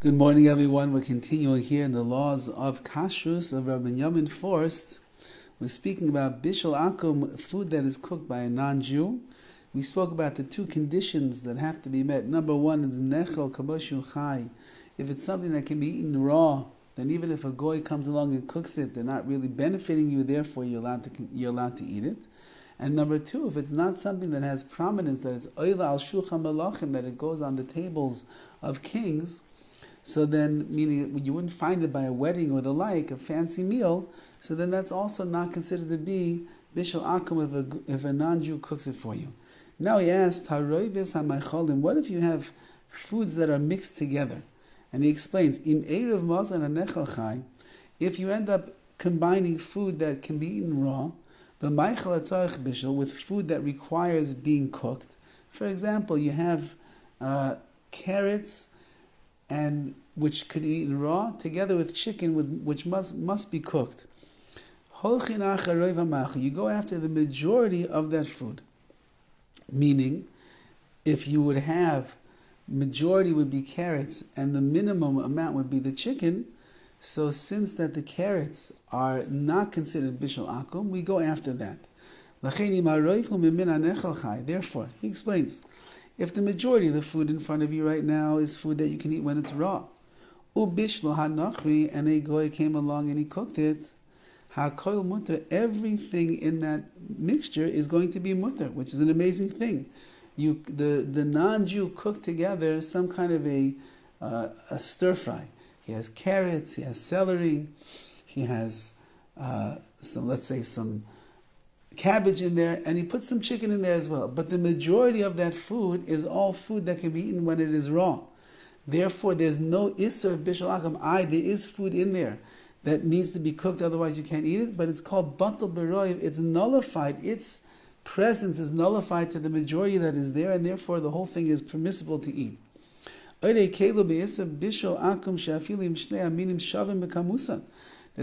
Good morning, everyone. We're continuing here in the laws of Kashrus of Rabbi Yamin Forst. We're speaking about Bishul Akum, food that is cooked by a non-Jew. We spoke about the two conditions that have to be met. Number one is nechel kaboshu chai. If it's something that can be eaten raw, then even if a goy comes along and cooks it, they're not really benefiting you. Therefore, you're allowed to eat it. And number two, if it's not something that has prominence, that it's oila al shulchan malachim, that it goes on the tables of kings. So then, meaning you wouldn't find it by a wedding or the like, a fancy meal, so then that's also not considered to be Bishul Akum if a non-Jew cooks it for you. Now he asked, what if you have foods that are mixed together? And he explains, if you end up combining food that can be eaten raw, with food that requires being cooked. For example, you have carrots, and which could be eaten raw, together with chicken, which must be cooked. You go after the majority of that food. Meaning, if you would have, majority would be carrots, and the minimum amount would be the chicken, so since that the carrots are not considered Bishul Akum, we go after that. Therefore, he explains, if the majority of the food in front of you right now is food that you can eat when it's raw, and a goy came along and he cooked it, everything in that mixture is going to be mutter, which is an amazing thing. The non-Jew cooked together some kind of a stir fry. He has carrots, he has celery, he has some cabbage in there, and he puts some chicken in there as well. But the majority of that food is all food that can be eaten when it is raw. Therefore, there's no isser of Bishul Akum. There is food in there that needs to be cooked, otherwise you can't eat it, but it's called batal beroiv. It's nullified. Its presence is nullified to the majority that is there, and therefore the whole thing is permissible to eat. There's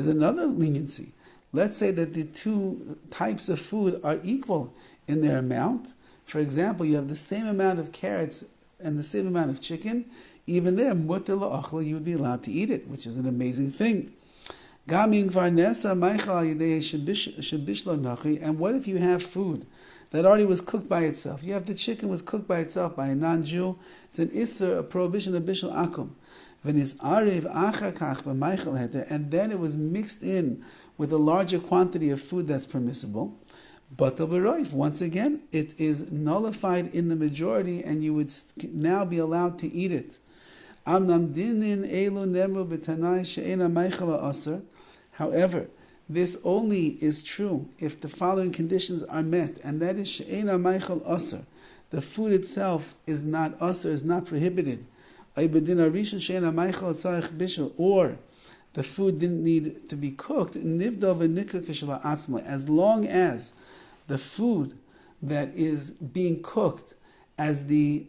another leniency. Let's say that the two types of food are equal in their amount. For example, you have the same amount of carrots and the same amount of chicken. Even there, mutter la'achla, you would be allowed to eat it, which is an amazing thing. And what if you have food that already was cooked by itself? You have the chicken was cooked by itself by a non-Jew. It's an isser, a prohibition of Bishul Akum. And then it was mixed in with a larger quantity of food that's permissible. But once again, it is nullified in the majority, and you would now be allowed to eat it. However, this only is true if the following conditions are met, and that is she'ena meichel aser. The food itself is not aser, is not prohibited. Or the food didn't need to be cooked. As long as the food that is being cooked as the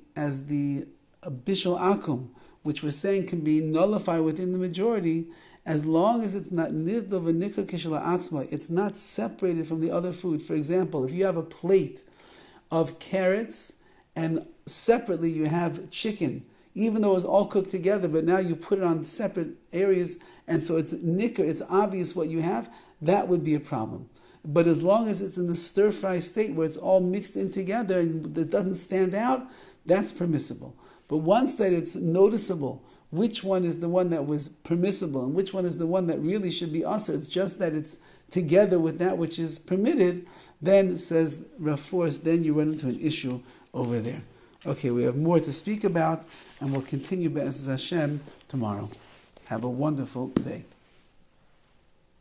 Bishul Akum, which we're saying can be nullified within the majority, as long as it's not nivdal v'nikra kishla atzma, it's not separated from the other food. For example, if you have a plate of carrots and separately you have chicken, even though it was all cooked together, but now you put it on separate areas, and so it's nikr, it's obvious what you have, that would be a problem. But as long as it's in the stir-fry state where it's all mixed in together and it doesn't stand out, that's permissible. But once that it's noticeable which one is the one that was permissible and which one is the one that really should be usher, it's just that it's together with that which is permitted, then, says Rav Forst, then you run into an issue over there. Okay, we have more to speak about, and we'll continue Be'ez Hashem tomorrow. Have a wonderful day.